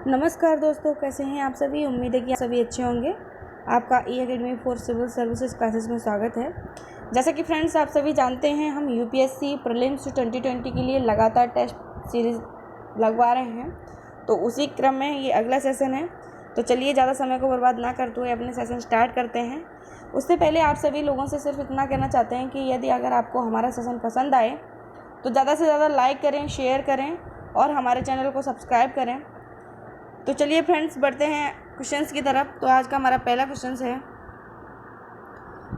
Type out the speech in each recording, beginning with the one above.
नमस्कार दोस्तों, कैसे हैं आप सभी। उम्मीद है कि आप सभी अच्छे होंगे। आपका E academy for civil services classes में स्वागत है। जैसा कि फ्रेंड्स आप सभी जानते हैं, हम यूपीएससी प्रीलिम्स 2020 के लिए लगातार टेस्ट सीरीज़ लगवा रहे हैं। तो उसी क्रम में ये अगला सेशन है। तो चलिए ज़्यादा समय को बर्बाद ना करते हुए अपने सेशन स्टार्ट करते हैं। उससे पहले आप सभी लोगों से सिर्फ इतना कहना चाहते हैं कि यदि अगर आपको हमारा सेशन पसंद आए तो ज़्यादा से ज़्यादा लाइक करें, शेयर करें और हमारे चैनल को सब्सक्राइब करें। तो चलिए फ्रेंड्स, बढ़ते हैं क्वेश्चंस की तरफ। तो आज का हमारा पहला क्वेश्चन है,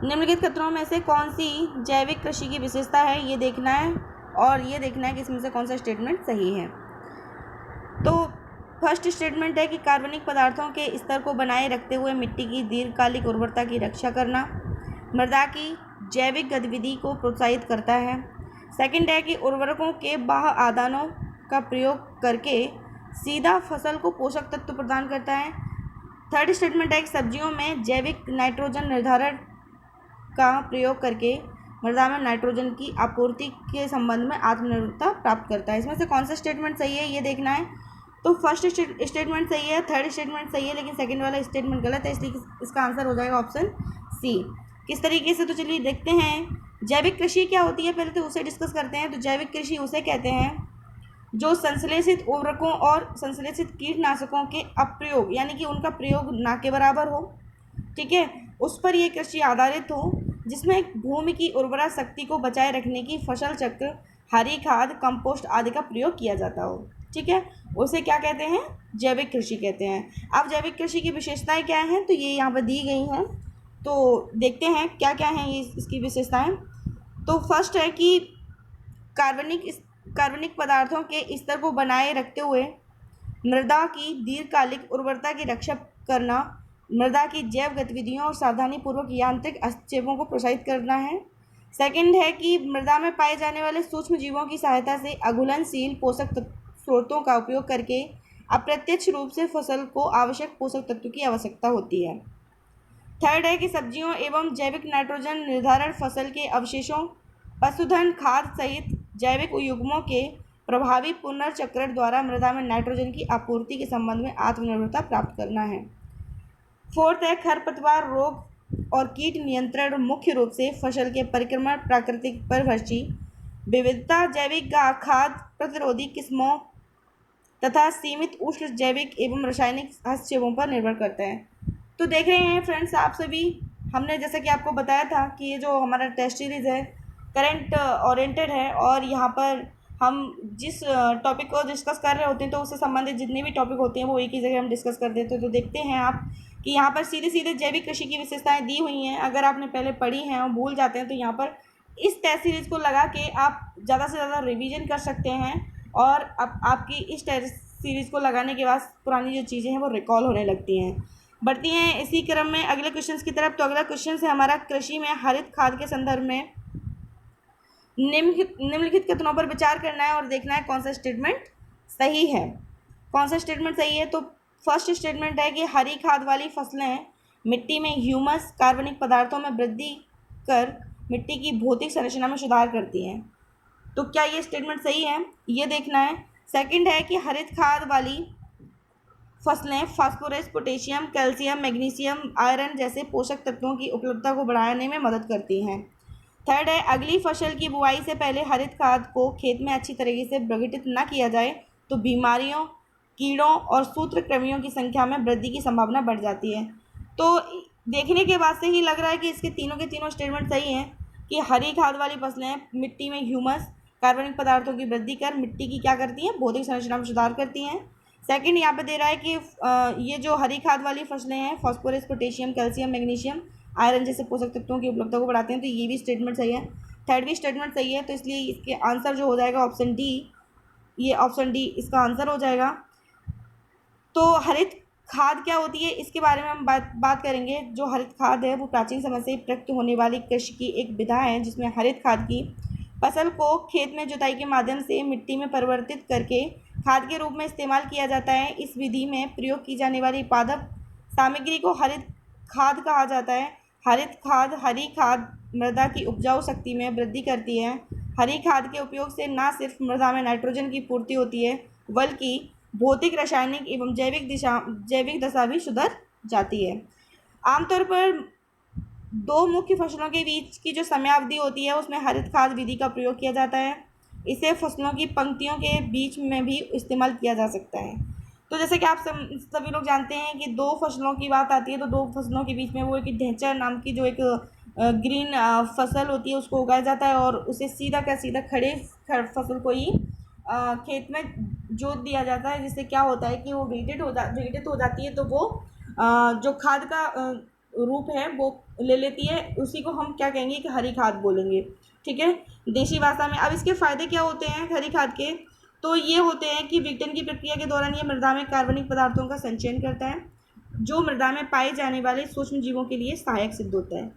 निम्नलिखित कथनों में से कौन सी जैविक कृषि की विशेषता है, ये देखना है और ये देखना है कि इसमें से कौन सा स्टेटमेंट सही है। तो फर्स्ट स्टेटमेंट है कि कार्बनिक पदार्थों के स्तर को बनाए रखते हुए मिट्टी की दीर्घकालिक उर्वरता की रक्षा करना मृदा की जैविक गतिविधि को प्रोत्साहित करता है। सेकंड है कि उर्वरकों के बाह्य आदानों का प्रयोग करके सीधा फसल को पोषक तत्व प्रदान करता है। थर्ड स्टेटमेंट है कि सब्जियों में जैविक नाइट्रोजन निर्धारण का प्रयोग करके मृदा में नाइट्रोजन की आपूर्ति के संबंध में आत्मनिर्भरता प्राप्त करता है। इसमें से कौन सा स्टेटमेंट सही है, ये देखना है। तो फर्स्ट स्टेटमेंट सही है, थर्ड स्टेटमेंट सही है, लेकिन सेकंड वाला स्टेटमेंट गलत है, इसलिए इसका आंसर हो जाएगा ऑप्शन सी। किस तरीके से, तो चलिए देखते हैं। जैविक कृषि क्या होती है, पहले तो उसे डिस्कस करते हैं। तो जैविक कृषि उसे कहते हैं जो संश्लेषित उर्वरकों और संश्लेषित कीटनाशकों के अप्रयोग यानी कि उनका प्रयोग ना के बराबर हो, ठीक है, उस पर यह कृषि आधारित हो, जिसमें भूमि की उर्वरा शक्ति को बचाए रखने की फसल चक्र, हरी खाद, कंपोस्ट आदि का प्रयोग किया जाता हो, ठीक है, उसे क्या कहते हैं, जैविक कृषि कहते हैं। अब जैविक कृषि की विशेषताएं क्या हैं, तो ये यहाँ पर दी गई हैं। तो देखते हैं क्या क्या हैं ये इसकी विशेषताएं। तो फर्स्ट है कि कार्बनिक पदार्थों के स्तर को बनाए रखते हुए मृदा की दीर्घकालिक उर्वरता की रक्षा करना, मृदा की जैव गतिविधियों और सावधानीपूर्वक यांत्रिक हस्तक्षेपों को प्रोत्साहित करना है। सेकंड है कि मृदा में पाए जाने वाले सूक्ष्म जीवों की सहायता से अघुलनशील पोषक स्रोतों का उपयोग करके अप्रत्यक्ष रूप से फसल को आवश्यक पोषक तत्व की आवश्यकता होती है। थर्ड है कि सब्जियों एवं जैविक नाइट्रोजन निर्धारण फसल के अवशेषों, पशुधन खाद सहित जैविक युग्मों के प्रभावी पुनर्चक्रण द्वारा मृदा में नाइट्रोजन की आपूर्ति के संबंध में आत्मनिर्भरता प्राप्त करना है। फोर्थ है खरपतवार रोग और कीट नियंत्रण, मुख्य रूप से फसल के परिक्रमण, प्राकृतिक परिभ्रष्टि, विविधता, जैविक खाद प्रतिरोधी किस्मों तथा सीमित उष्ण जैविक एवं रासायनिक हस्तक्षेपों पर निर्भर करता है। तो देख रहे हैं फ्रेंड्स आप सभी, हमने जैसा कि आपको बताया था कि ये जो हमारा टेस्ट सीरीज़ है करंट ओरिएंटेड है और यहाँ पर हम जिस टॉपिक को डिस्कस कर रहे होते हैं तो उससे संबंधित जितने भी टॉपिक होते हैं वो एक ही जगह हम डिस्कस कर देते हैं। तो देखते हैं आप कि यहाँ पर सीधे सीधे जैविक कृषि की विशेषताएं दी हुई हैं। अगर आपने पहले पढ़ी हैं और भूल जाते हैं तो यहाँ पर इस टेस्ट सीरीज़ को लगा के आप ज़्यादा से ज़्यादा रिविज़न कर सकते हैं और अब आपकी इस टेस्ट सीरीज़ को लगाने के बाद पुरानी जो चीज़ें हैं वो रिकॉल होने लगती हैं। बढ़ती हैं इसी क्रम में अगले क्वेश्चन की तरफ। तो अगला क्वेश्चन है हमारा, कृषि में हरित खाद के संदर्भ में निम्नलिखित कथनों पर विचार करना है और देखना है कौन सा स्टेटमेंट सही है। कौन सा स्टेटमेंट सही है, तो फर्स्ट स्टेटमेंट है कि हरी खाद वाली फसलें मिट्टी में ह्यूमस कार्बनिक पदार्थों में वृद्धि कर मिट्टी की भौतिक संरचना में सुधार करती हैं। तो क्या ये स्टेटमेंट सही है, ये देखना है। सेकंड है कि हरित खाद वाली फसलें phosphorus, potassium, calcium, magnesium, iron जैसे पोषक तत्वों की उपलब्धता को बढ़ाने में मदद करती हैं। थर्ड है, अगली फसल की बुआई से पहले हरित खाद को खेत में अच्छी तरीके से प्रगटित न किया जाए तो बीमारियों, कीड़ों और सूत्रकृमियों की संख्या में वृद्धि की संभावना बढ़ जाती है। तो देखने के बाद से ही लग रहा है कि इसके तीनों के तीनों स्टेटमेंट सही हैं कि हरी खाद वाली फसलें मिट्टी में ह्यूमस कार्बनिक पदार्थों की वृद्धि कर मिट्टी की क्या करती हैं, भौतिक संरचना में सुधार करती हैं। सेकंड यहाँ पे दे रहा है कि ये जो हरी खाद वाली फसलें हैं phosphorus, potassium, calcium, magnesium, iron जैसे पोषक तत्वों की उपलब्धता को बढ़ाते हैं। तो ये भी स्टेटमेंट सही है। थर्ड भी स्टेटमेंट सही है। तो इसलिए इसके आंसर जो हो जाएगा ऑप्शन डी, ये ऑप्शन डी इसका आंसर हो जाएगा। तो हरित खाद क्या होती है इसके बारे में हम बात करेंगे। जो हरित खाद है वो प्राचीन समय से प्रयुक्त होने वाली कृषि की एक विधा है जिसमें हरित खाद की फसल को खेत में जुताई के माध्यम से मिट्टी में परिवर्तित करके खाद के रूप में इस्तेमाल किया जाता है। इस विधि में प्रयोग की जाने वाली पादप सामग्री को हरित खाद कहा जाता है। हरित खाद हरी खाद मृदा की उपजाऊ शक्ति में वृद्धि करती है। हरी खाद के उपयोग से न सिर्फ मृदा में नाइट्रोजन की पूर्ति होती है बल्कि भौतिक, रासायनिक एवं जैविक दशा भी सुधर जाती है। आमतौर पर दो मुख्य फसलों के बीच की जो समयावधि होती है उसमें हरित खाद विधि का प्रयोग किया जाता है। इसे फसलों की पंक्तियों के बीच में भी इस्तेमाल किया जा सकता है। तो जैसे कि आप सभी लोग जानते हैं कि दो फसलों की बात आती है तो दो फसलों के बीच में वो एक ढेंचर नाम की जो एक ग्रीन फसल होती है उसको उगाया जाता है और उसे सीधा का सीधा खड़े फसल को ही खेत में जोत दिया जाता है, जिससे क्या होता है कि वो वेटेड हो जाती है, तो वो जो खाद का रूप है वो ले लेती है। उसी को हम क्या कहेंगे कि हरी खाद बोलेंगे, ठीक है, देशी भाषा में। अब इसके फ़ायदे क्या होते हैं हरी खाद के? तो ये होते हैं कि विघटन की प्रक्रिया के दौरान ये मृदा में कार्बनिक पदार्थों का संचयन करता है, जो मृदा में पाए जाने वाले सूक्ष्म जीवों के लिए सहायक सिद्ध होता है।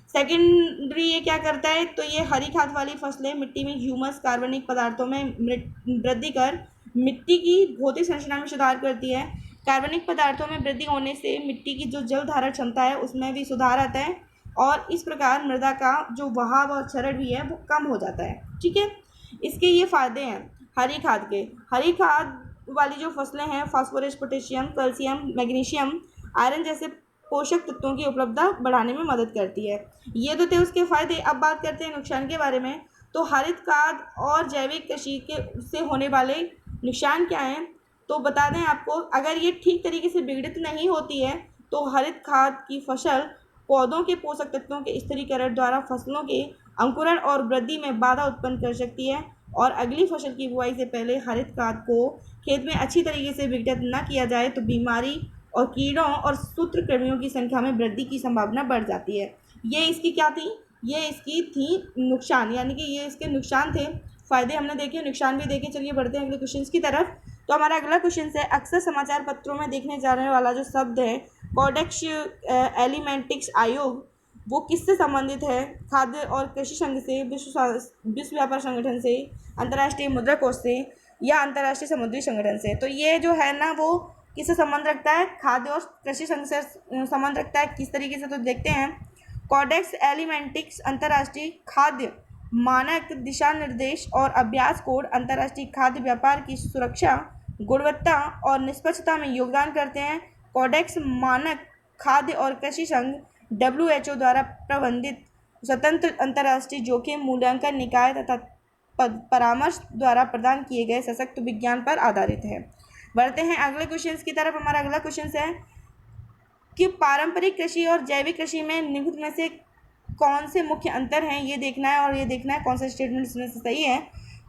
सेकेंडरी ये क्या करता है? तो ये हरी खाद वाली फसलें मिट्टी में ह्यूमस कार्बनिक पदार्थों में वृद्धि कर मिट्टी की भौतिक संरचना में सुधार करती है। कार्बनिक पदार्थों में वृद्धि होने से मिट्टी की जो जल धारण क्षमता है उसमें भी सुधार आता है और इस प्रकार मृदा का जो बहाव और क्षरण भी है वो कम हो जाता है, ठीक है। इसके ये फायदे हैं हरी खाद के। हरी खाद वाली जो फसलें हैं phosphorus, potassium, calcium, magnesium, iron जैसे पोषक तत्वों की उपलब्धता बढ़ाने में मदद करती है। ये तो थे उसके फायदे। अब बात करते हैं नुकसान के बारे में। तो हरित खाद और जैविक कृषि के से होने वाले नुकसान क्या हैं? तो बता दें आपको, अगर ये ठीक तरीके से विघटित नहीं होती है तो हरित खाद की फसल पौधों के पोषक तत्वों के स्थिरीकरण द्वारा फसलों के अंकुरण और वृद्धि में बाधा उत्पन्न कर सकती है और अगली फसल की बुआई से पहले हरित खाद को खेत में अच्छी तरीके से विघटित न किया जाए तो बीमारी और कीड़ों और सूत्रकृमियों की संख्या में वृद्धि की संभावना बढ़ जाती है। ये इसकी क्या थी? ये इसकी थी नुकसान, यानी कि ये इसके नुकसान थे। फायदे हमने देखे, नुकसान भी देखे। चलिए बढ़ते हैं अगले क्वेश्चन की तरफ। तो हमारा अगला क्वेश्चन है, अक्सर समाचार पत्रों में देखने जाने वाला जो शब्द है कोडेक्स एलिमेंटिक्स आयोग, वो किससे संबंधित है? खाद्य और कृषि संघ से, विश्व व्यापार संगठन से, अंतर्राष्ट्रीय मुद्रा कोष से या अंतर्राष्ट्रीय समुद्री संगठन से? तो ये जो है ना वो किससे संबंध रखता है? खाद्य और कृषि संघ से संबंध रखता है। किस तरीके से? तो देखते हैं। कोडेक्स एलिमेंटिक्स अंतर्राष्ट्रीय खाद्य मानक दिशा निर्देश और अभ्यास कोड अंतर्राष्ट्रीय खाद्य व्यापार की सुरक्षा, गुणवत्ता और निष्पक्षता में योगदान करते हैं। कोडेक्स मानक खाद्य और कृषि संघ WHO द्वारा प्रबंधित स्वतंत्र अंतर्राष्ट्रीय जोखिम मूल्यांकन निकाय तथा परामर्श द्वारा प्रदान किए गए सशक्त विज्ञान पर आधारित है। बढ़ते हैं अगले क्वेश्चन की तरफ। हमारा अगला क्वेश्चन है कि पारंपरिक कृषि और जैविक कृषि में निम्नलिखित में से कौन से मुख्य अंतर हैं, ये देखना है और ये देखना है कौन सा स्टेटमेंट इसमें से सही है।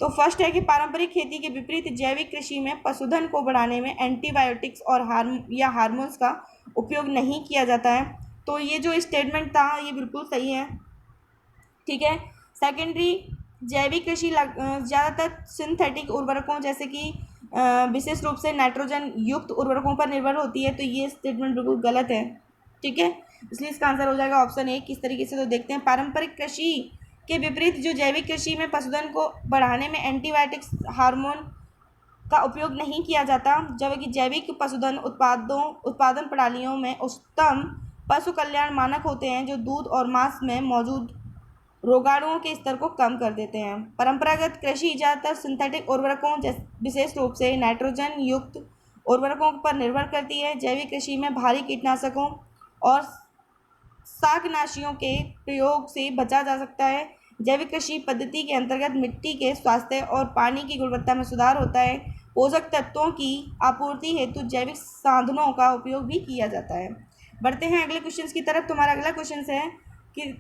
तो फर्स्ट है कि पारंपरिक खेती के विपरीत जैविक कृषि में पशुधन को बढ़ाने में एंटीबायोटिक्स और हार्मोन्स का उपयोग नहीं किया जाता है। तो ये जो स्टेटमेंट था ये बिल्कुल सही है, ठीक है। सेकेंडरी, जैविक कृषि ज़्यादातर सिंथेटिक उर्वरकों जैसे कि विशेष रूप से नाइट्रोजन युक्त उर्वरकों पर निर्भर होती है। तो ये स्टेटमेंट बिल्कुल गलत है, ठीक है। इसलिए इसका आंसर हो जाएगा ऑप्शन ए। किस तरीके से? तो देखते हैं। पारंपरिक कृषि के विपरीत जो जैविक कृषि में पशुधन को बढ़ाने में एंटीबायोटिक्स, हार्मोन का उपयोग नहीं किया जाता, जबकि जैविक पशुधन उत्पादन प्रणालियों में उच्चतम पशु कल्याण मानक होते हैं जो दूध और मांस में मौजूद रोगाणुओं के स्तर को कम कर देते हैं। परंपरागत कृषि ज़्यादातर सिंथेटिक उर्वरकों विशेष रूप से नाइट्रोजन युक्त उर्वरकों पर निर्भर करती है। जैविक कृषि में भारी कीटनाशकों और शाकनाशियों के प्रयोग से बचा जा सकता है। जैविक कृषि पद्धति के अंतर्गत मिट्टी के स्वास्थ्य और पानी की गुणवत्ता में सुधार होता है। पोषक तत्वों की आपूर्ति हेतु जैविक साधनों का उपयोग भी किया जाता है। बढ़ते हैं अगले क्वेश्चन की तरफ। तुम्हारा अगला क्वेश्चन है कि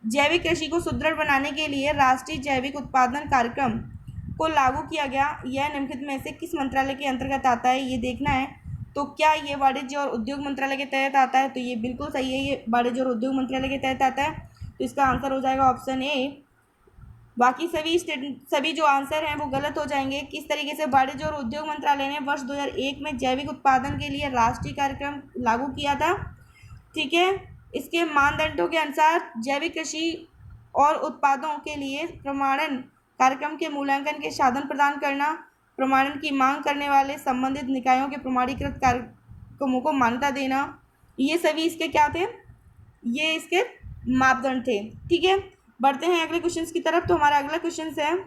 जैविक कृषि को सुदृढ़ बनाने के लिए राष्ट्रीय जैविक उत्पादन कार्यक्रम को लागू किया गया, यह निम्नलिखित में से किस मंत्रालय के अंतर्गत आता है, ये देखना है। तो क्या ये वाणिज्य और उद्योग मंत्रालय के तहत आता है? तो ये बिल्कुल सही है, ये वाणिज्य और उद्योग मंत्रालय के तहत आता है। तो इसका आंसर हो जाएगा ऑप्शन ए। बाकी सभी जो आंसर हैं वो गलत हो जाएंगे। किस तरीके से? वाणिज्य और उद्योग मंत्रालय ने वर्ष 2001 में जैविक उत्पादन के लिए राष्ट्रीय कार्यक्रम लागू किया था, ठीक है। इसके मानदंडों के अनुसार जैविक कृषि और उत्पादों के लिए प्रमाणन कार्यक्रम के मूल्यांकन के साधन प्रदान करना, प्रमाणन की मांग करने वाले संबंधित निकायों के प्रमाणीकृत कार्यक्रमों को मान्यता देना, ये सभी इसके क्या थे? ये इसके मापदंड थे, ठीक है। बढ़ते हैं अगले क्वेश्चन की तरफ। तो हमारा अगला क्वेश्चन है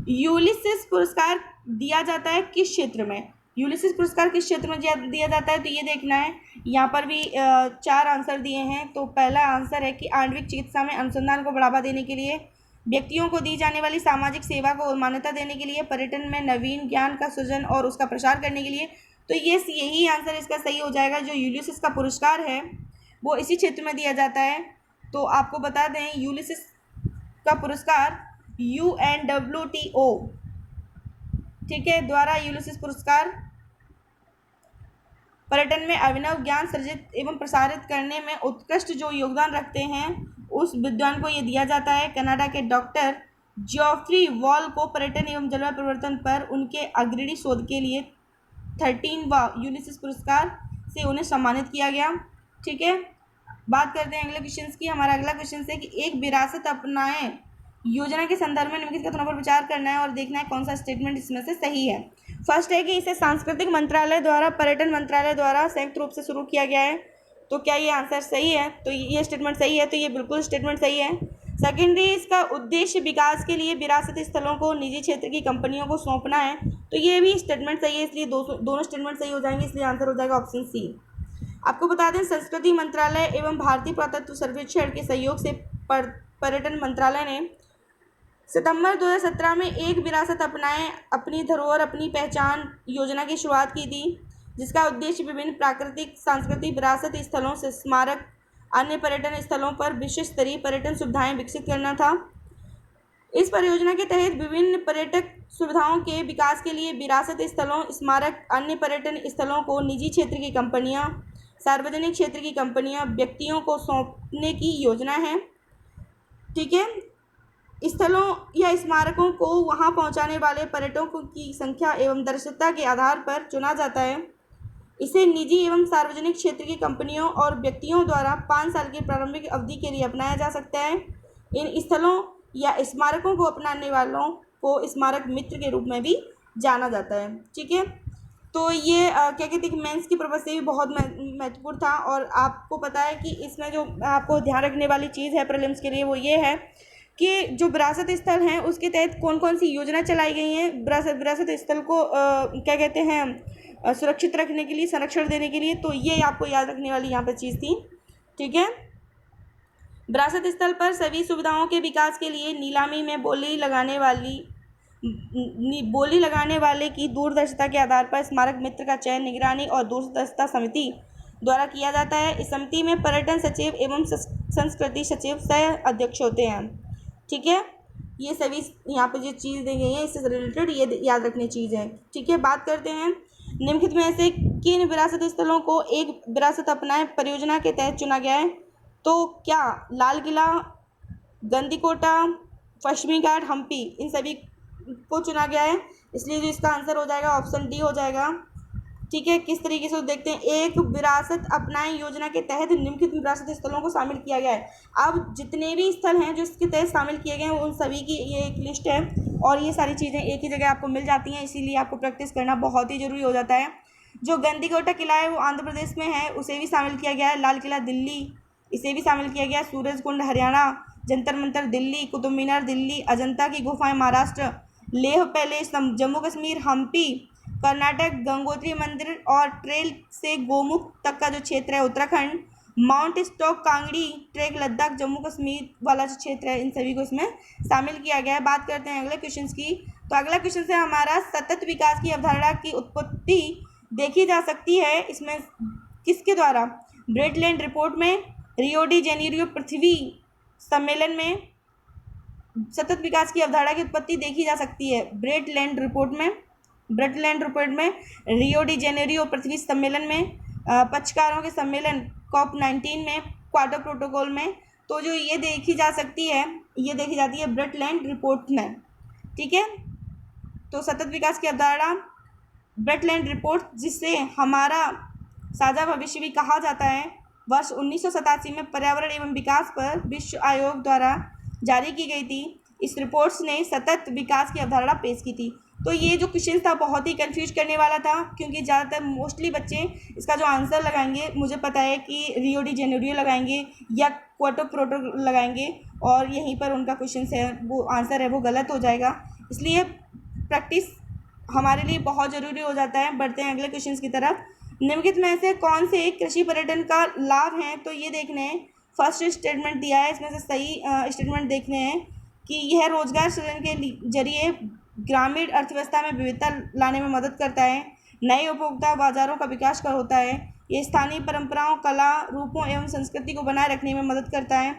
यूलिसिस पुरस्कार दिया जाता है किस क्षेत्र में, यूलिसिस पुरस्कार किस क्षेत्र में दिया जाता है, तो ये देखना है। यहाँ पर भी 4 आंसर दिए हैं। तो पहला आंसर है कि आणविक चिकित्सा में अनुसंधान को बढ़ावा देने के लिए, व्यक्तियों को दी जाने वाली सामाजिक सेवा को मान्यता देने के लिए, पर्यटन में नवीन ज्ञान का सृजन और उसका प्रसार करने के लिए। तो यही आंसर इसका सही हो जाएगा। जो यूलिसिस का पुरस्कार है वो इसी क्षेत्र में दिया जाता है। तो आपको बता दें, यूलिसिस का पुरस्कार UNWTO, ठीक है, द्वारा यूलिसिस पुरस्कार पर्यटन में अभिनव ज्ञान सृजित एवं प्रसारित करने में उत्कृष्ट जो योगदान रखते हैं उस विद्वान को ये दिया जाता है। कनाडा के डॉक्टर जॉफ्री वॉल को पर्यटन एवं जलवायु परिवर्तन पर उनके अग्रणी शोध के लिए 13वां यूलिसिस पुरस्कार से उन्हें सम्मानित किया गया। ठीक है, बात करते हैं अगले क्वेश्चन की। हमारा अगला क्वेश्चन है कि एक विरासत अपनाएं योजना के संदर्भ में निम्नलिखित कथनों पर विचार करना है और देखना है कौन सा स्टेटमेंट इसमें से सही है। फर्स्ट है कि इसे सांस्कृतिक मंत्रालय द्वारा पर्यटन मंत्रालय द्वारा संयुक्त रूप से शुरू किया गया है। तो क्या ये आंसर सही है? तो ये स्टेटमेंट सही है, तो ये बिल्कुल स्टेटमेंट सही है। सेकेंडरी, इसका उद्देश्य विकास के लिए विरासती स्थलों को निजी क्षेत्र की कंपनियों को सौंपना है। तो ये भी स्टेटमेंट सही है, इसलिए दोनों स्टेटमेंट सही हो जाएंगे, इसलिए आंसर हो जाएगा ऑप्शन सी। आपको बता दें, संस्कृति मंत्रालय एवं भारतीय पुरातत्व सर्वेक्षण के सहयोग से पर्यटन मंत्रालय ने सितंबर 2017 में एक विरासत अपनाएं अपनी धरोहर अपनी पहचान योजना की शुरुआत की थी, जिसका उद्देश्य विभिन्न प्राकृतिक सांस्कृतिक विरासत स्थलों से स्मारक अन्य पर्यटन स्थलों पर विश्व स्तरीय पर्यटन सुविधाएं विकसित करना था। इस परियोजना के तहत विभिन्न पर्यटक सुविधाओं के विकास के लिए विरासत स्थलों, स्मारक, अन्य पर्यटन स्थलों को निजी क्षेत्र की कंपनियां, सार्वजनिक क्षेत्र की कंपनियां, व्यक्तियों को सौंपने की योजना है। ठीक है, स्थलों या स्मारकों को वहां पहुंचाने वाले पर्यटकों की संख्या एवं दर्शकता के आधार पर चुना जाता है। इसे निजी एवं सार्वजनिक क्षेत्र की कंपनियों और व्यक्तियों द्वारा 5 साल की प्रारंभिक अवधि के लिए अपनाया जा सकता है। इन स्थलों या स्मारकों को अपनाने वालों को स्मारक मित्र के रूप में भी जाना जाता है। ठीक है, तो ये क्या कहते हैं कि मेंस की पर्पज से भी बहुत महत्वपूर्ण था। और आपको पता है कि इसमें जो आपको ध्यान रखने वाली चीज़ है प्रीलिम्स के लिए वो ये है कि जो विरासत स्थल हैं उसके तहत कौन कौन सी योजना चलाई गई हैं विरासत स्थल को क्या कहते हैं सुरक्षित रखने के लिए, संरक्षण देने के लिए। तो ये आपको याद रखने वाली यहाँ पर चीज़ थी। ठीक है, विरासत स्थल पर सभी सुविधाओं के विकास के लिए नीलामी में बोली लगाने वाले की दूरदर्शिता के आधार पर स्मारक मित्र का चयन निगरानी और दूरदर्शिता समिति द्वारा किया जाता है। इस समिति में पर्यटन सचिव एवं संस्कृति सचिव सह अध्यक्ष होते हैं। ठीक है, ये सभी यहाँ पे जो चीज़ दी गई है इससे रिलेटेड ये याद रखनी चीज़ है। ठीक है, बात करते हैं निम्नलिखित में से किन विरासत स्थलों को एक विरासत अपनाएं परियोजना के तहत चुना गया है। तो क्या लाल किला, गंदीकोटा, पश्चिमी घाट, हम्पी, इन सभी को चुना गया है, इसलिए जो इसका आंसर हो जाएगा ऑप्शन डी हो जाएगा। ठीक है, किस तरीके से देखते हैं, एक विरासत अपनाएं योजना के तहत निम्नलिखित विरासत स्थलों को शामिल किया गया है। अब जितने भी स्थल हैं जो इसके तहत शामिल किए गए हैं उन सभी की ये एक लिस्ट है और ये सारी चीज़ें एक ही जगह आपको मिल जाती हैं, इसीलिए आपको प्रैक्टिस करना बहुत ही ज़रूरी हो जाता है। जो गंदीकोटा किला है वो आंध्र प्रदेश में है, उसे भी शामिल किया गया है। लाल किला दिल्ली, इसे भी शामिल किया गया। सूरज कुंड हरियाणा, जंतर मंतर दिल्ली, कुतुब मीनार दिल्ली, अजंता की गुफाएं महाराष्ट्र, लेह पैलेस जम्मू कश्मीर, हम्पी कर्नाटक, गंगोत्री मंदिर और ट्रेल से गोमुख तक का जो क्षेत्र है Uttarakhand, mount stock Kangri track Ladakh Jammu Kashmir वाला जो क्षेत्र है, इन सभी को इसमें शामिल किया गया है। बात करते हैं अगले क्वेश्चन की। तो अगला क्वेश्चन है हमारा, सतत विकास की अवधारणा की उत्पत्ति देखी जा सकती है इसमें किसके द्वारा? ब्रेटलैंड रिपोर्ट में, रियो डी जेनेरियो पृथ्वी सम्मेलन में सतत विकास की अवधारणा की उत्पत्ति देखी जा सकती है। ब्रेटलैंड रिपोर्ट में, रियो डी जेनेरियो पृथ्वी सम्मेलन में, पक्षकारों के सम्मेलन COP19 में, क्योटो प्रोटोकॉल में। तो जो ये देखी जा सकती है, ये देखी जाती है ब्रेटलैंड रिपोर्ट में। ठीक है, तो सतत विकास की अवधारणा ब्रेटलैंड रिपोर्ट, जिसे हमारा साझा भविष्य भी कहा जाता है, वर्ष 1987 में पर्यावरण एवं विकास पर विश्व आयोग द्वारा जारी की गई थी। इस रिपोर्ट्स ने सतत विकास की अवधारणा पेश की थी। तो ये जो क्वेश्चन था बहुत ही कंफ्यूज करने वाला था, क्योंकि ज़्यादातर मोस्टली बच्चे इसका जो आंसर लगाएंगे, मुझे पता है कि रियो डी जेनेरियो लगाएंगे या क्योटो प्रोटोकॉल लगाएंगे और यहीं पर उनका क्वेश्चन है वो आंसर है वो गलत हो जाएगा। इसलिए प्रैक्टिस हमारे लिए बहुत ज़रूरी हो जाता है। बढ़ते हैं अगले क्वेश्चन की तरफ। निम्नलिखित में से कौन से कृषि पर्यटन का लाभ है, तो ये देखने हैं। फर्स्ट स्टेटमेंट दिया है, इसमें से सही स्टेटमेंट देखने हैं कि यह रोजगार सृजन के जरिए ग्रामीण अर्थव्यवस्था में विविधता लाने में मदद करता है, नए उपभोक्ता बाजारों का विकास कर होता है, ये स्थानीय परंपराओं, कला, रूपों एवं संस्कृति को बनाए रखने में मदद करता है।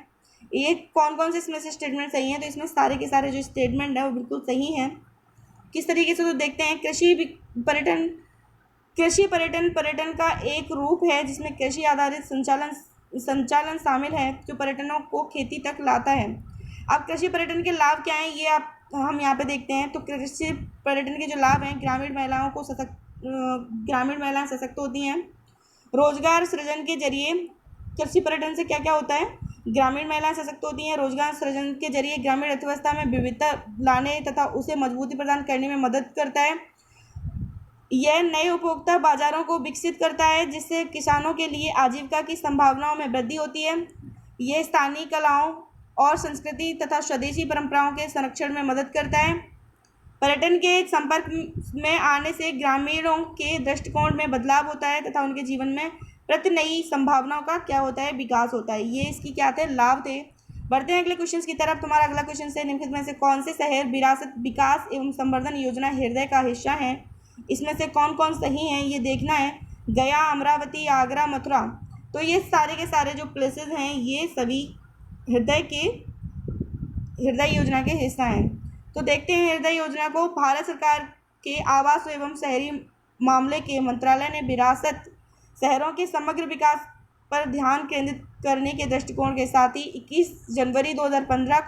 ये कौन कौन से इसमें से स्टेटमेंट सही हैं, तो इसमें सारे के सारे जो स्टेटमेंट है वो बिल्कुल सही हैं। किस तरीके से, तो देखते हैं। कृषि पर्यटन पर्यटन का एक रूप है जिसमें कृषि आधारित संचालन शामिल है जो पर्यटनों को खेती तक लाता है। अब कृषि पर्यटन के लाभ क्या हैं, ये हम यहाँ पे देखते हैं। तो कृषि पर्यटन के जो लाभ हैं, ग्रामीण महिलाएं सशक्त होती हैं। रोजगार सृजन के जरिए कृषि पर्यटन से क्या क्या होता है, ग्रामीण महिलाएं सशक्त होती हैं। रोजगार सृजन के जरिए ग्रामीण अर्थव्यवस्था में विविधता लाने तथा उसे मजबूती प्रदान करने में मदद करता है। यह नए उपभोक्ता बाजारों को विकसित करता है जिससे किसानों के लिए आजीविका की संभावनाओं में वृद्धि होती है। यह स्थानीय कलाओं और संस्कृति तथा स्वदेशी परंपराओं के संरक्षण में मदद करता है। पर्यटन के संपर्क में आने से ग्रामीणों के दृष्टिकोण में बदलाव होता है तथा उनके जीवन में प्रति नई संभावनाओं का क्या होता है, विकास होता है। ये इसकी क्या थे, लाभ थे। बढ़ते हैं अगले क्वेश्चन की तरफ। तुम्हारा अगला क्वेश्चन है, निम्नलिखित में से कौन से शहर विरासत विकास एवं संवर्धन योजना हृदय का हिस्सा है। इसमें से कौन कौन सही हैं ये देखना है। गया, अमरावती, आगरा, मथुरा। तो ये सारे के सारे जो प्लेसेस हैं ये सभी हृदय योजना के हिस्सा हैं। तो देखते हैं हृदय योजना को। भारत सरकार के आवास एवं शहरी मामले के मंत्रालय ने विरासत शहरों के समग्र विकास पर ध्यान केंद्रित करने के दृष्टिकोण के साथ ही 21 जनवरी 2015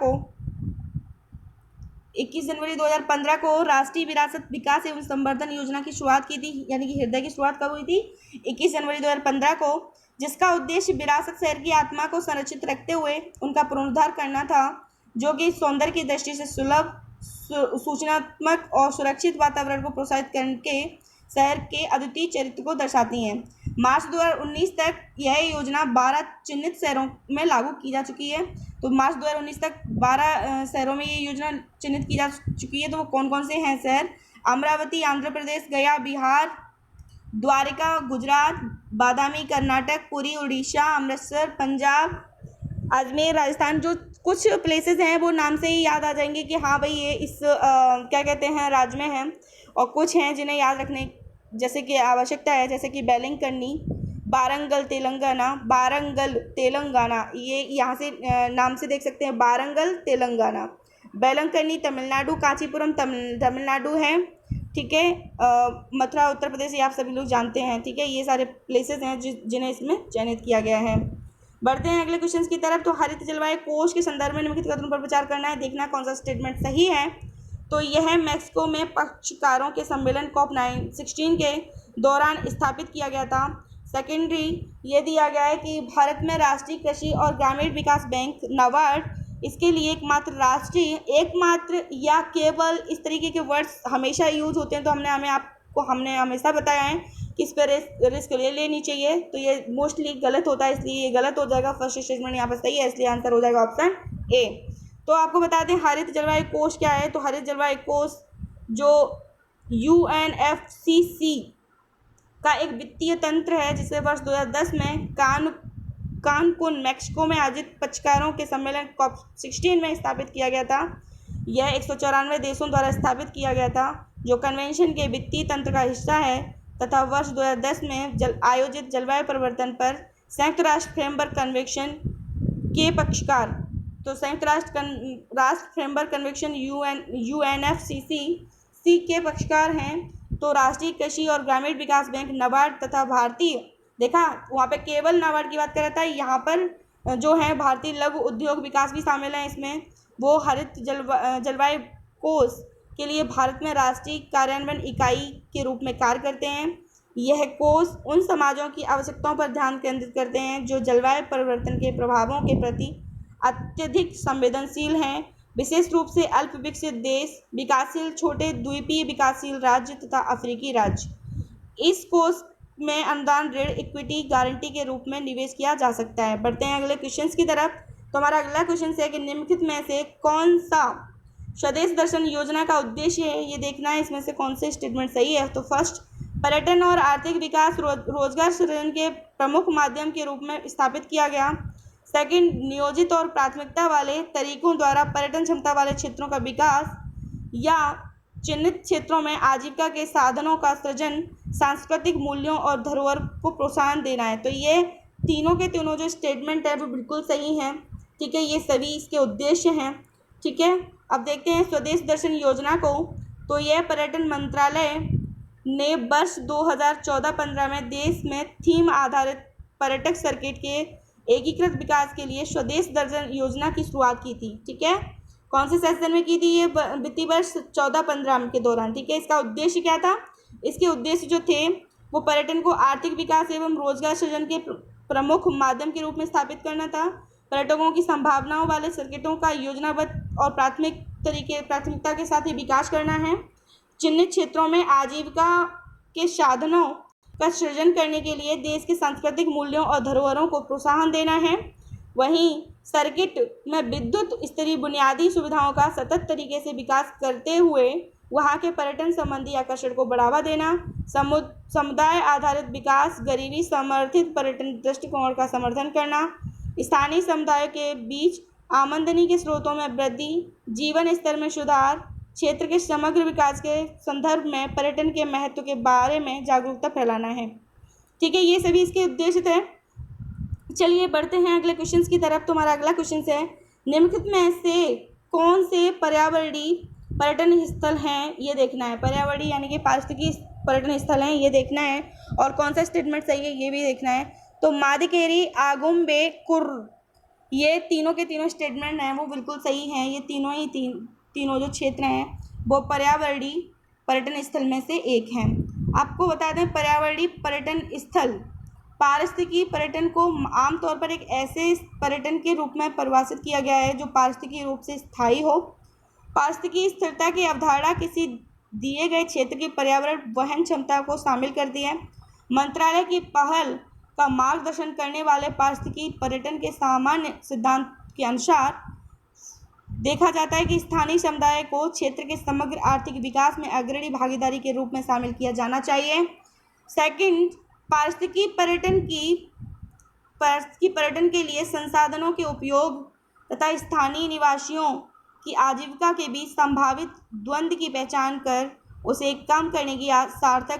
को राष्ट्रीय विरासत विकास एवं संवर्धन योजना की शुरुआत की थी। यानी कि हृदय की शुरुआत कब हुई थी, 21 जनवरी 2015 को, जिसका उद्देश्य विरासत शहर की आत्मा को संरक्षित रखते हुए उनका पुनरुद्धार करना था, जो कि सौंदर्य की दृष्टि से सुलभ, सूचनात्मक और सुरक्षित वातावरण को प्रोत्साहित करके शहर के अद्वितीय चरित्र को दर्शाती हैं। मार्च 2019 तक यह योजना 12 चिन्हित शहरों में लागू की जा चुकी है। तो मार्च 2019 तक 12 शहरों में ये योजना चिन्हित की जा चुकी है। तो वो कौन कौन से हैं शहर, अमरावती आंध्र प्रदेश, गया बिहार, द्वारिका गुजरात, बादामी कर्नाटक, पुरी उड़ीसा, अमृतसर पंजाब, अजमेर राजस्थान। जो कुछ प्लेसेस हैं वो नाम से ही याद आ जाएंगे कि हाँ भाई ये इस क्या कहते हैं राज्य में हैं, और कुछ हैं जिन्हें याद रखने जैसे कि आवश्यकता है, जैसे कि बेलंकन्नी, वारंगल तेलंगाना। ये यहाँ से नाम से देख सकते हैं, वारंगल तेलंगाना। बेलंकन्नी तमिलनाडु, कांचीपुरम तमिलनाडु है, ठीक है। मथुरा उत्तर प्रदेश, ये आप सभी लोग जानते हैं, ठीक है। ये सारे प्लेसेस हैं जिन्हें इसमें चयनित किया गया है। बढ़ते हैं अगले क्वेश्चन की तरफ। तो हरित जलवायु कोष के संदर्भ में निम्नलिखित कथनों पर विचार करना है, देखना कौन सा स्टेटमेंट सही है। तो यह मैक्सिको में पक्षकारों के सम्मेलन COP16 के दौरान स्थापित किया गया था। सेकेंडरी ये दिया गया है कि भारत में राष्ट्रीय कृषि और ग्रामीण विकास बैंक नाबार्ड इसके लिए एकमात्र या केवल इस तरीके के वर्ड्स हमेशा यूज होते हैं। तो हमने हमेशा बताया है कि इस पर रिस्क ले लेनी चाहिए। तो ये मोस्टली गलत होता है, इसलिए ये गलत हो जाएगा। फर्स्ट स्टेटमेंट यहाँ पर सही है, इसलिए आंसर हो जाएगा ऑप्शन ए। तो आपको बता दें हरित जलवायु कोष क्या है। तो हरित जलवायु कोष जो UNFCCC का एक वित्तीय तंत्र है, जिसे वर्ष 2010 में कानकुन मैक्सिको में आयोजित पक्षकारों के सम्मेलन COP16 में स्थापित किया गया था। यह 194 देशों द्वारा स्थापित किया गया था, जो कन्वेंशन के वित्तीय तंत्र का हिस्सा है तथा वर्ष 2010 में आयोजित जलवायु परिवर्तन पर संयुक्त राष्ट्र फ्रेमवर्क कन्वेंशन के पक्षकार। तो संयुक्त राष्ट्र फ्रेमवर्क कन्वेंशन UNFCCC के पक्षकार हैं। तो राष्ट्रीय कृषि और ग्रामीण विकास बैंक नाबार्ड तथा भारतीय, देखा वहाँ पे केवल नाबार्ड की बात कर रहा था, यहाँ पर जो है भारतीय लघु उद्योग विकास भी शामिल है इसमें। वो हरित जलवायु कोष के लिए भारत में राष्ट्रीय कार्यान्वयन इकाई के रूप में कार्य करते हैं। यह कोष उन समाजों की आवश्यकताओं पर ध्यान केंद्रित करते हैं जो जलवायु परिवर्तन के प्रभावों के प्रति अत्यधिक संवेदनशील हैं, विशेष रूप से अल्प विकसित देश, विकासशील छोटे द्वीपीय विकासशील राज्य तथा अफ्रीकी राज्य। इस कोष में अनुदान, ऋण, इक्विटी, गारंटी के रूप में निवेश किया जा सकता है। बढ़ते हैं अगले क्वेश्चन की तरफ। तो हमारा अगला क्वेश्चन है कि निम्नलिखित में से कौन सा स्वदेश दर्शन योजना का उद्देश्य है, ये देखना है इसमें से कौन से स्टेटमेंट सही है। तो फर्स्ट, पर्यटन और आर्थिक विकास रोजगार सृजन के प्रमुख माध्यम के रूप में स्थापित किया गया। सेकंड, नियोजित और प्राथमिकता वाले तरीकों द्वारा पर्यटन क्षमता वाले क्षेत्रों का विकास या चिन्हित क्षेत्रों में आजीविका के साधनों का सृजन, सांस्कृतिक मूल्यों और धरोहर को प्रोत्साहन देना है। तो ये तीनों के तीनों जो स्टेटमेंट है वो बिल्कुल सही हैं, ठीक है, ये सभी इसके उद्देश्य हैं, ठीक है। अब देखते हैं स्वदेश दर्शन योजना को। तो यह पर्यटन मंत्रालय ने वर्ष 2014-15 में देश में थीम आधारित पर्यटक सर्किट के एकीकृत विकास के लिए स्वदेश दर्शन योजना की शुरुआत की थी, ठीक है। कौन से सेशन में की थी ये? वित्तीय वर्ष 14-15 के दौरान, ठीक है। इसका उद्देश्य क्या था? इसके उद्देश्य जो थे वो पर्यटन को आर्थिक विकास एवं रोजगार सृजन के प्रमुख माध्यम के रूप में स्थापित करना था। पर्यटकों की संभावनाओं वाले सर्किटों का योजनाबद्ध और प्राथमिकता के साथ ही विकास करना है। चिन्हित क्षेत्रों में आजीविका के साधनों का सृजन करने के लिए देश के सांस्कृतिक मूल्यों और धरोहरों को प्रोत्साहन देना है। वहीं सर्किट में विद्युत स्तरीय बुनियादी सुविधाओं का सतत तरीके से विकास करते हुए वहां के पर्यटन संबंधी आकर्षण को बढ़ावा देना। समुदाय आधारित विकास, गरीबी समर्थित पर्यटन दृष्टिकोण का समर्थन करना। स्थानीय समुदायों के बीच आमदनी के स्रोतों में वृद्धि, जीवन स्तर में सुधार, क्षेत्र के समग्र विकास के संदर्भ में पर्यटन के महत्व के बारे में जागरूकता फैलाना है, ठीक है। ये सभी इसके उद्देश्य थे। चलिए बढ़ते हैं अगले क्वेश्चंस की तरफ। तुम्हारा अगला क्वेश्चन है, निम्नलिखित में से कौन से पर्यावरणीय पर्यटन स्थल हैं, ये देखना है। पर्यावरणीय यानी कि पारिस्थितिकी पर्यटन स्थल हैं, ये देखना है। और कौन सा स्टेटमेंट सही है ये भी देखना है। तो मादिकेरी, आगुम्बे, कुर्ग, ये तीनों के तीनों स्टेटमेंट हैं वो बिल्कुल सही हैं। ये तीनों जो क्षेत्र हैं वो पर्यावरणीय पर्यटन स्थल में से एक हैं। आपको बता दें, पर्यावरणीय पर्यटन स्थल पारिस्थितिकी पर्यटन को आमतौर पर एक ऐसे पर्यटन के रूप में परिभाषित किया गया है जो पारिस्थितिकी रूप से स्थायी हो। पारिस्थितिकी स्थिरता की अवधारणा किसी दिए गए क्षेत्र की पर्यावरण वहन क्षमता को शामिल करती है। मंत्रालय की पहल का मार्गदर्शन करने वाले पारिस्थितिकी पर्यटन के सामान्य सिद्धांत के अनुसार देखा जाता है कि स्थानीय समुदाय को क्षेत्र के समग्र आर्थिक विकास में अग्रणी भागीदारी के रूप में शामिल किया जाना चाहिए। सेकंड, पारिस्थितिकी पर्यटन के लिए संसाधनों के उपयोग तथा स्थानीय निवासियों की आजीविका के बीच संभावित द्वंद्व की पहचान कर उसे कम करने की सार्थक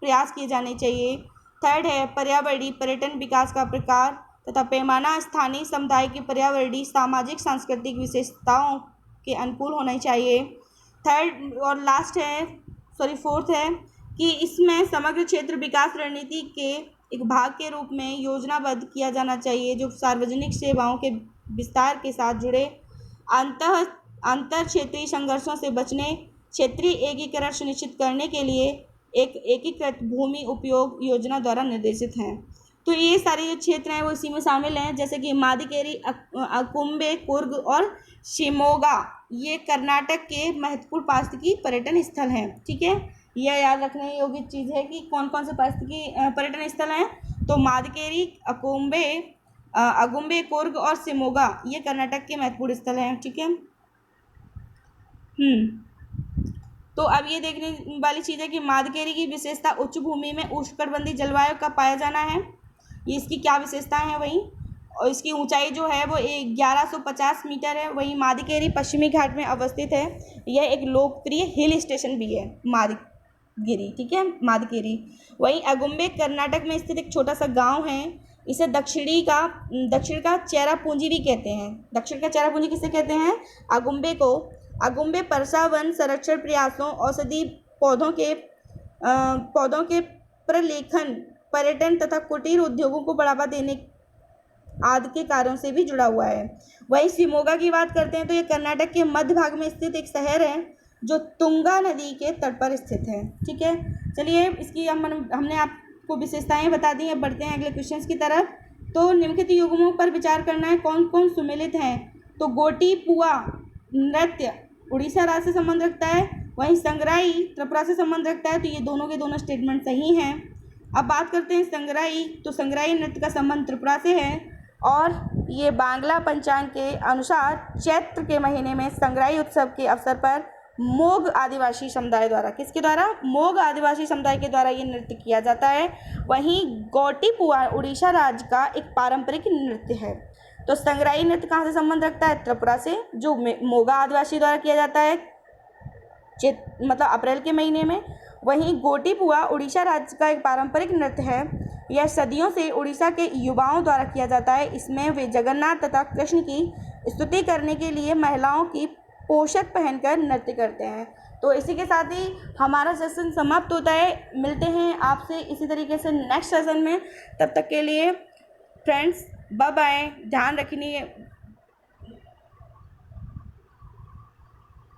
प्रयास किए जाने चाहिए। थर्ड है, पर्यावरणीय पर्यटन विकास का प्रकार तथा पैमाना स्थानीय समुदाय की पर्यावरणीय, सामाजिक, सांस्कृतिक विशेषताओं के अनुकूल होना चाहिए। फोर्थ है कि इसमें समग्र क्षेत्र विकास रणनीति के एक भाग के रूप में योजनाबद्ध किया जाना चाहिए जो सार्वजनिक सेवाओं के विस्तार के साथ जुड़े, अंतर क्षेत्रीय संघर्षों से बचने, क्षेत्रीय एकीकरण सुनिश्चित करने के लिए एक एकीकृत भूमि उपयोग योजना द्वारा निर्देशित हैं। तो ये सारे जो क्षेत्र हैं वो इसी में शामिल हैं, जैसे कि मादिकेरी, अकुम्बे, कुर्ग और शिमोगा, ये कर्नाटक के महत्वपूर्ण पारिस्थितिकी पर्यटन स्थल हैं, ठीक है। यह याद रखने योग्य चीज़ है कि कौन कौन से पारिस्थितिकी पर्यटन स्थल हैं। तो मादिकेरी, अगुम्बे, कुर्ग और शिमोगा ये कर्नाटक के महत्वपूर्ण स्थल हैं, ठीक है। तो अब ये देखने वाली चीज़ है कि मादिकेरी की विशेषता उच्च भूमि में उष्णकटिबंधीय जलवायु का पाया जाना है। ये इसकी क्या विशेषताएं हैं वहीं, और इसकी ऊंचाई जो है वो 1150 मीटर है। वहीं मादिकेरी पश्चिमी घाट में अवस्थित है। यह एक लोकप्रिय हिल स्टेशन भी है मादिकेरी, ठीक है, मादिकेरी। वहीं अगुम्बे कर्नाटक में स्थित एक छोटा सा गाँव है। इसे दक्षिण का चेरापूंजी भी कहते हैं। दक्षिण का चेरापूंजी किसे कहते हैं? अगुम्बे को। अगुम्बे परसा वन संरक्षण प्रयासों, औषधि पौधों के प्रलेखन, पर्यटन तथा कुटीर उद्योगों को बढ़ावा देने आदि के कार्यों से भी जुड़ा हुआ है। वहीं शिमोगा की बात करते हैं तो ये कर्नाटक के मध्य भाग में स्थित एक शहर है जो तुंगा नदी के तट पर स्थित है, ठीक है। चलिए इसकी हमने आपको विशेषताएं बता दी हैं। बढ़ते हैं अगले क्वेश्चन की तरफ। तो निम्नलिखित युग्मों पर विचार करना है, कौन कौन सुमेलित हैं। तो गोटी पुआ नृत्य उड़ीसा राज्य से संबंध रखता है, वहीं संगराई त्रिपुरा से संबंध रखता है। तो ये दोनों के दोनों स्टेटमेंट सही हैं। अब बात करते हैं संगराई। तो संगराई नृत्य का संबंध त्रिपुरा से है और ये बांग्ला पंचांग के अनुसार चैत्र के महीने में संग्राई उत्सव के अवसर पर मोग आदिवासी समुदाय द्वारा, किसके द्वारा? मोग आदिवासी समुदाय के द्वारा ये नृत्य किया जाता है। वहीं गोटीपुआ उड़ीसा राज्य का एक पारंपरिक नृत्य है। तो संग्राई नृत्य कहाँ से संबंध रखता है? त्रिपुरा से, जो मोगा आदिवासी द्वारा किया जाता है मतलब अप्रैल के महीने में। वहीं गोटीपुआ उड़ीसा राज्य का एक पारंपरिक नृत्य है। यह सदियों से उड़ीसा के युवाओं द्वारा किया जाता है। इसमें वे जगन्नाथ तथा कृष्ण की स्तुति करने के लिए महिलाओं की पोशाक पहनकर नृत्य करते हैं। तो इसी के साथ ही हमारा सेशन समाप्त होता है। मिलते हैं आपसे इसी तरीके से नेक्स्ट सेशन में। तब तक के लिए फ्रेंड्स बाय बाय। ध्यान रखिए